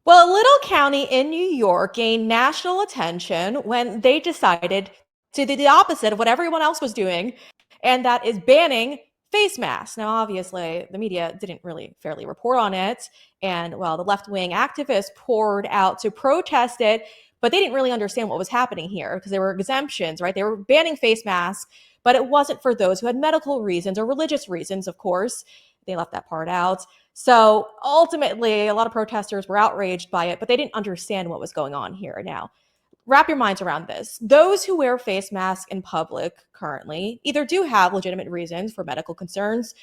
Well, a little county in New York gained national attention when they decided to do the opposite of what everyone else was doing, and that is banning face masks. Now, obviously, the media didn't really fairly report on it, and well, the left wing activists poured out to protest it, but they didn't really understand what was happening here because there were exemptions, right? They were banning face masks, but it wasn't for those who had medical reasons or religious reasons, of course. They left that part out. So ultimately, a lot of protesters were outraged by it, but they didn't understand what was going on here. Now, wrap your minds around this. Those who wear face masks in public currently either do have legitimate reasons for medical concerns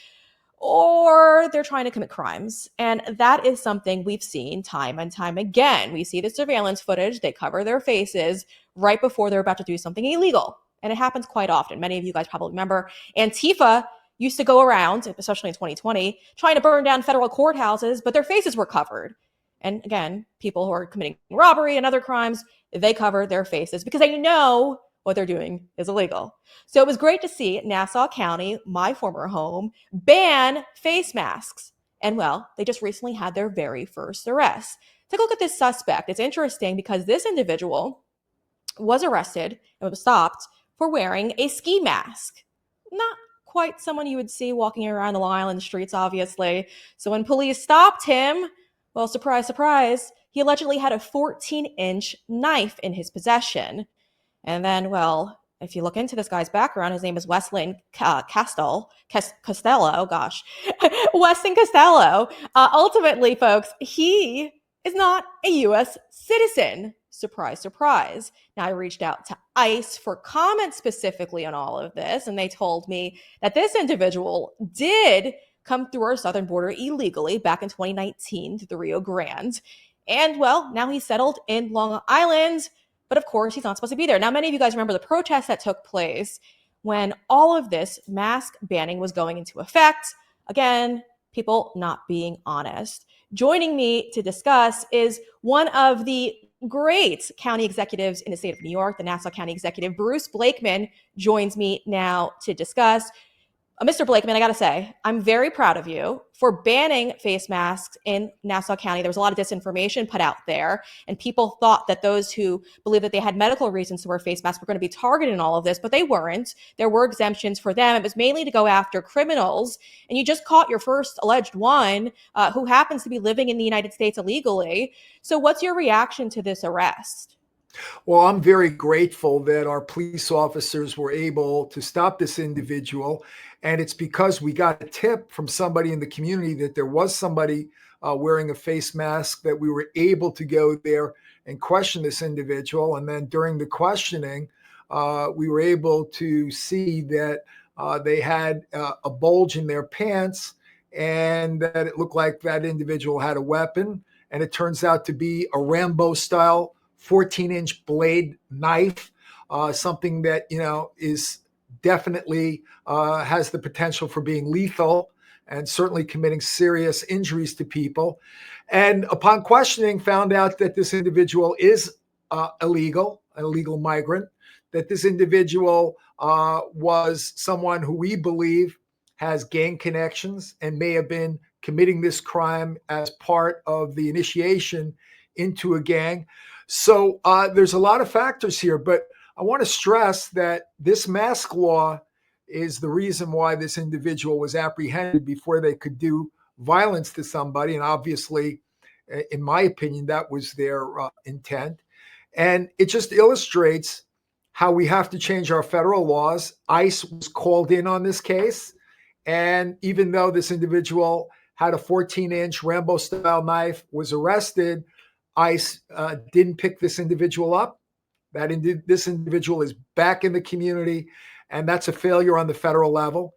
or they're trying to commit crimes. And that is something we've seen time and time again. We see the surveillance footage, they cover their faces right before they're about to do something illegal. And it happens quite often. Many of you guys probably remember Antifa used to go around, especially in 2020, trying to burn down federal courthouses, but their faces were covered. And again, people who are committing robbery and other crimes, they cover their faces because they know what they're doing is illegal. So it was great to see Nassau County, my former home, ban face masks. And well, they just recently had their very first arrest. Take a look at this suspect. It's interesting because this individual was arrested and was stopped for wearing a ski mask. Not quite someone you would see walking around the Long Island streets, obviously. So when police stopped him, well, surprise, surprise, he allegedly had a 14-inch knife in his possession. And then, well, if you look into this guy's background, his name is Weston Costello. Gosh, Weston Costello. Ultimately, folks, he is not a U.S. citizen. Surprise, surprise. Now, I reached out to ICE for comment specifically on all of this, and they told me that this individual did come through our southern border illegally back in 2019 to the Rio Grande. And well, now he's settled in Long Island, but of course, he's not supposed to be there. Now, many of you guys remember the protests that took place when all of this mask banning was going into effect. Again, people not being honest. Joining me to discuss is one of the great county executives in the state of New York, the Nassau County Executive, Bruce Blakeman, joins me now to discuss. Mr. Blakeman, I got to say, I'm very proud of you for banning face masks in Nassau County. There was a lot of disinformation put out there, and people thought that those who believed that they had medical reasons to wear face masks were going to be targeted in all of this, but they weren't. There were exemptions for them. It was mainly to go after criminals, and you just caught your first alleged one who happens to be living in the United States illegally. So what's your reaction to this arrest? Well, I'm very grateful that our police officers were able to stop this individual. And it's because we got a tip from somebody in the community that there was somebody wearing a face mask that we were able to go there and question this individual. And then during the questioning, we were able to see that they had a bulge in their pants and that it looked like that individual had a weapon. And it turns out to be a Rambo style 14-inch blade knife, something that, is definitely has the potential for being lethal and certainly committing serious injuries to people. And upon questioning, found out that this individual is illegal, an illegal migrant, that this individual was someone who we believe has gang connections and may have been committing this crime as part of the initiation into a gang. So there's a lot of factors here, but I want to stress that this mask law is the reason why this individual was apprehended before they could do violence to somebody. And obviously, in my opinion, that was their intent. And it just illustrates how we have to change our federal laws. ICE was called in on this case. And even though this individual had a 14-inch Rambo-style knife, was arrested, ICE didn't pick this individual up. This individual is back in the community, and that's a failure on the federal level.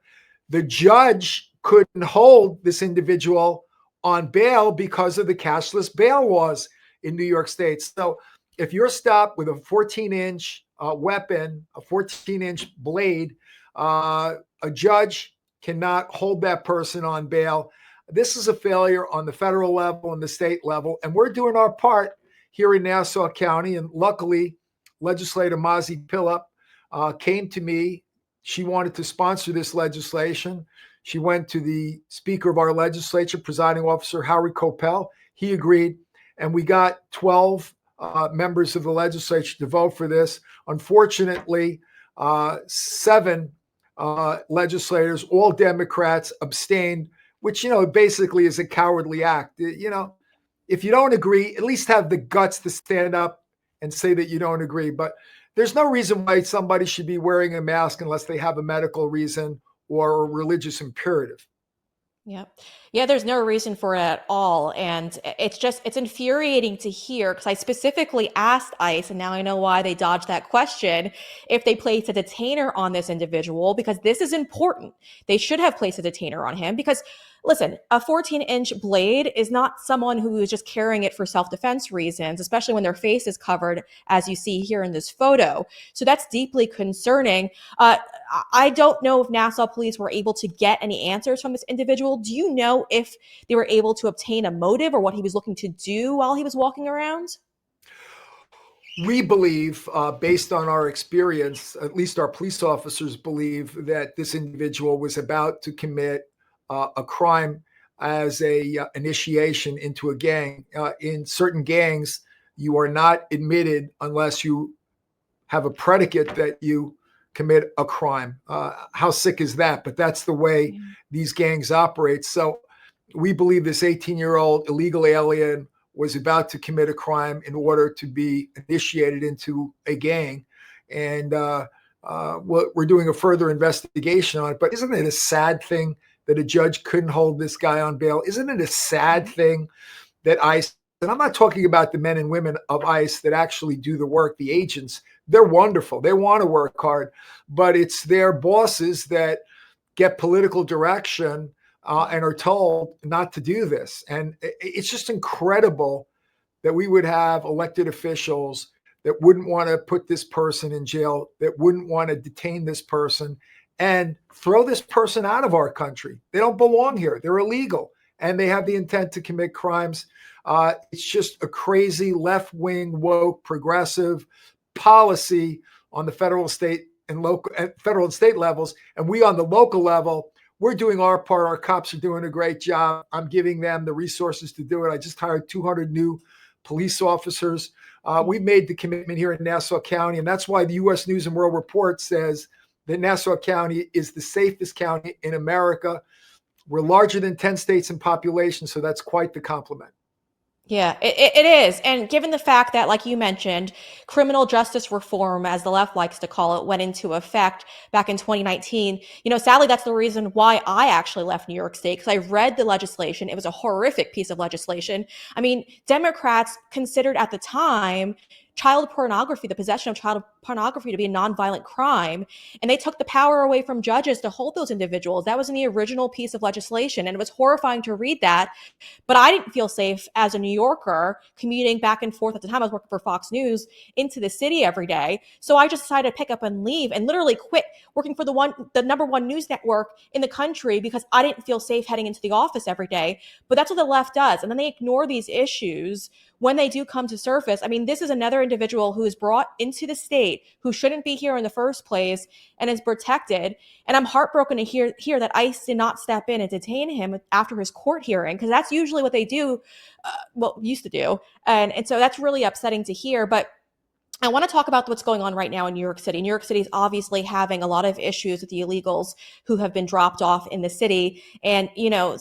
The judge couldn't hold this individual on bail because of the cashless bail laws in New York State. So if you're stopped with a 14-inch weapon, a 14-inch blade, a judge cannot hold that person on bail. This is a failure on the federal level and the state level, and we're doing our part here in Nassau County. And luckily, legislator Mazi Pilip came to me. She wanted to sponsor this legislation. She went to the speaker of our legislature, presiding officer Harry Coppell. He agreed. and we got 12 members of the legislature to vote for this. Unfortunately, seven legislators, all Democrats, abstained, which, basically is a cowardly act. If you don't agree, at least have the guts to stand up and say that you don't agree. But there's no reason why somebody should be wearing a mask unless they have a medical reason or a religious imperative. Yeah. Yeah, there's no reason for it at all. And it's infuriating to hear because I specifically asked ICE, and now I know why they dodged that question, if they placed a detainer on this individual, because this is important. They should have placed a detainer on him because, listen, a 14-inch blade is not someone who is just carrying it for self defense reasons, especially when their face is covered, as you see here in this photo. So that's deeply concerning. I don't know if Nassau police were able to get any answers from this individual. Do you know if they were able to obtain a motive or what he was looking to do while he was walking around? We believe, based on our experience, at least our police officers believe that this individual was about to commit a crime as a initiation into a gang. In certain gangs, you are not admitted unless you have a predicate that you commit a crime. How sick is that? But that's the way Yeah. these gangs operate. So we believe this 18-year-old illegal alien was about to commit a crime in order to be initiated into a gang. And we're doing a further investigation on it. But isn't it a sad thing that a judge couldn't hold this guy on bail? Isn't it a sad thing that ICE, and I'm not talking about the men and women of ICE that actually do the work, the agents, they're wonderful. They want to work hard, but it's their bosses that get political direction and are told not to do this. And it's just incredible that we would have elected officials that wouldn't want to put this person in jail, that wouldn't want to detain this person and throw this person out of our country. They don't belong here. They're illegal and they have the intent to commit crimes. It's just a crazy left-wing, woke, progressive policy on the federal, state, and local, federal and state levels. And we on the local level, we're doing our part. Our cops are doing a great job. I'm giving them the resources to do it. I just hired 200 new police officers. We've made the commitment here in Nassau County, and that's why the U.S. News and World Report says that Nassau County is the safest county in America. We're larger than 10 states in population, so that's quite the compliment. Yeah, it is. And given the fact that, like you mentioned, criminal justice reform, as the left likes to call it, went into effect back in 2019, sadly, that's the reason why I actually left New York State, because I read the legislation. It was a horrific piece of legislation. I mean, Democrats considered at the time child pornography, the possession of child pornography, to be a nonviolent crime. And they took the power away from judges to hold those individuals. That was in the original piece of legislation. And it was horrifying to read that. But I didn't feel safe as a New Yorker commuting back and forth. At the time, I was working for Fox News into the city every day. So I just decided to pick up and leave and literally quit working for the number one news network in the country because I didn't feel safe heading into the office every day. But that's what the left does. And then they ignore these issues when they do come to surface. I mean, this is another individual who is brought into the state who shouldn't be here in the first place and is protected. And I'm heartbroken to hear that ICE did not step in and detain him after his court hearing, because that's usually what they do, used to do. And so that's really upsetting to hear. But I want to talk about what's going on right now in New York City. New York City is obviously having a lot of issues with the illegals who have been dropped off in the city. And,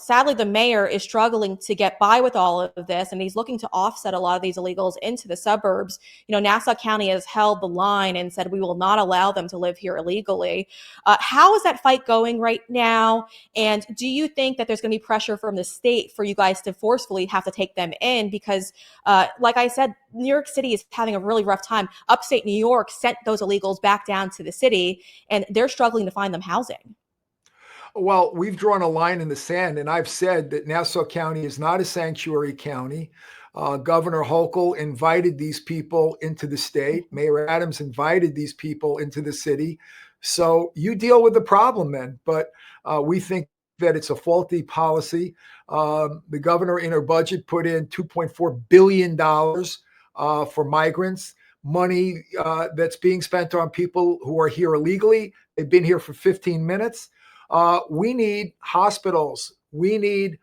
sadly, the mayor is struggling to get by with all of this, and he's looking to offset a lot of these illegals into the suburbs. Nassau County has held the line and said we will not allow them to live here illegally. How is that fight going right now? And do you think that there's going to be pressure from the state for you guys to forcefully have to take them in? Because, like I said, New York City is having a really rough time. Upstate New York sent those illegals back down to the city, and they're struggling to find them housing. Well, we've drawn a line in the sand, and I've said that Nassau County is not a sanctuary county. Governor Hochul invited these people into the state. Mayor Adams invited these people into the city. So you deal with the problem then. But we think that it's a faulty policy. The governor in her budget put in $2.4 billion for migrants, money that's being spent on people who are here illegally. They've been here for 15 minutes. We need hospitals. We need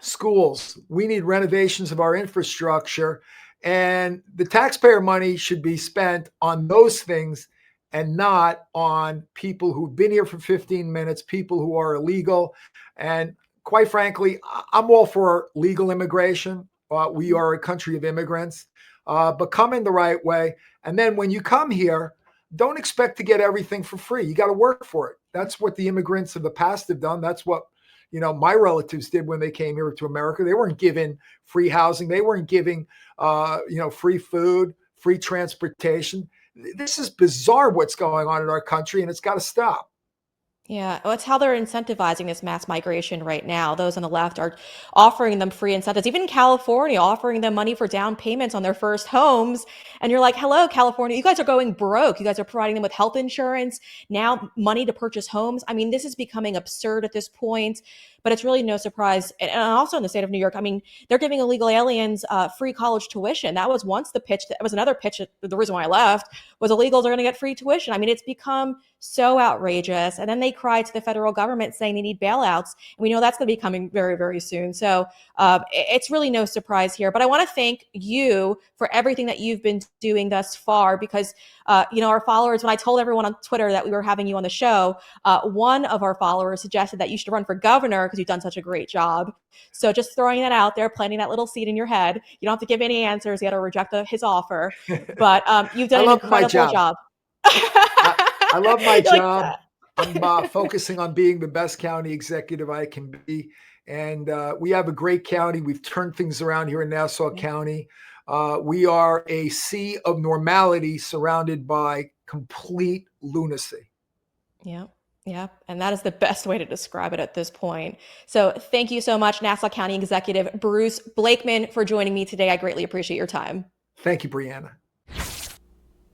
schools. We need renovations of our infrastructure. And the taxpayer money should be spent on those things and not on people who've been here for 15 minutes, people who are illegal. And quite frankly, I'm all for legal immigration. We are a country of immigrants, but come in the right way. And then when you come here, don't expect to get everything for free. You got to work for it. That's what the immigrants of the past have done. That's what my relatives did when they came here to America. They weren't given free housing. They weren't giving, free food, free transportation. This is bizarre what's going on in our country, and it's got to stop. Yeah, well, it's how they're incentivizing this mass migration right now. Those on the left are offering them free incentives, even in California, offering them money for down payments on their first homes. And you're like, hello, California, you guys are going broke. You guys are providing them with health insurance, now money to purchase homes. I mean, this is becoming absurd at this point, but it's really no surprise. And also in the state of New York, I mean, they're giving illegal aliens free college tuition. That was once the pitch. That was another pitch. The reason why I left was illegals are going to get free tuition. I mean, it's become so outrageous. And then they cry to the federal government saying they need bailouts. And we know that's going to be coming very, very soon. So it's really no surprise here. But I want to thank you for everything that you've been doing thus far because, our followers, when I told everyone on Twitter that we were having you on the show, one of our followers suggested that you should run for governor because you've done such a great job. So just throwing that out there, planting that little seed in your head. You don't have to give any answers. You got to reject his offer. But you've I done an love my incredible job. job. I love my You're like, job. I'm focusing on being the best county executive I can be. And we have a great county. We've turned things around here in Nassau yeah, County. We are a sea of normality surrounded by complete lunacy. yeah, yeah. And that is the best way to describe it at this point. So thank you so much, Nassau County Executive Bruce Blakeman, for joining me today. I greatly appreciate your time. Thank you, Breanna.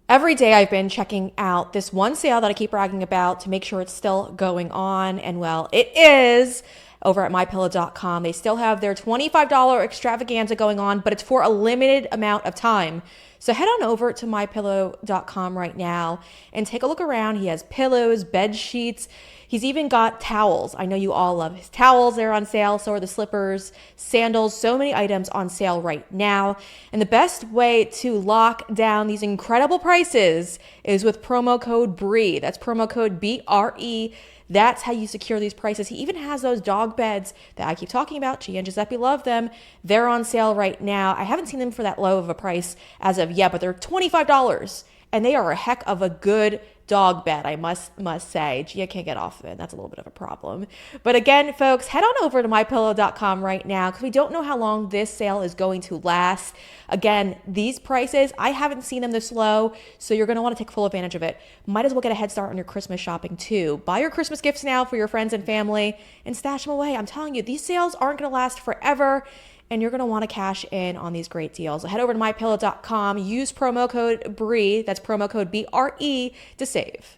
Every day I've been checking out this one sale that I keep bragging about to make sure it's still going on. And well, it is over at mypillow.com. They still have their $25 extravaganza going on, but it's for a limited amount of time. So head on over to mypillow.com right now and take a look around. He has pillows, bed sheets. He's even got towels. I know you all love his towels. They're on sale. So are the slippers, sandals, so many items on sale right now. And the best way to lock down these incredible prices is with promo code BRE. That's promo code BRE. That's how you secure these prices. He even has those dog beds that I keep talking about. Gia and Giuseppe love them. They're on sale right now. I haven't seen them for that low of a price as of yet, but they're $25. And they are a heck of a good dog bed, I must say. Gia can't get off of it. That's a little bit of a problem. But again, folks, head on over to mypillow.com right now because we don't know how long this sale is going to last. Again, these prices, I haven't seen them this low, so you're going to want to take full advantage of it. Might as well get a head start on your Christmas shopping too. Buy your Christmas gifts now for your friends and family and stash them away. I'm telling you, these sales aren't going to last forever. And you're going to want to cash in on these great deals. So head over to mypillow.com, use promo code BRE, that's promo code BRE, to save.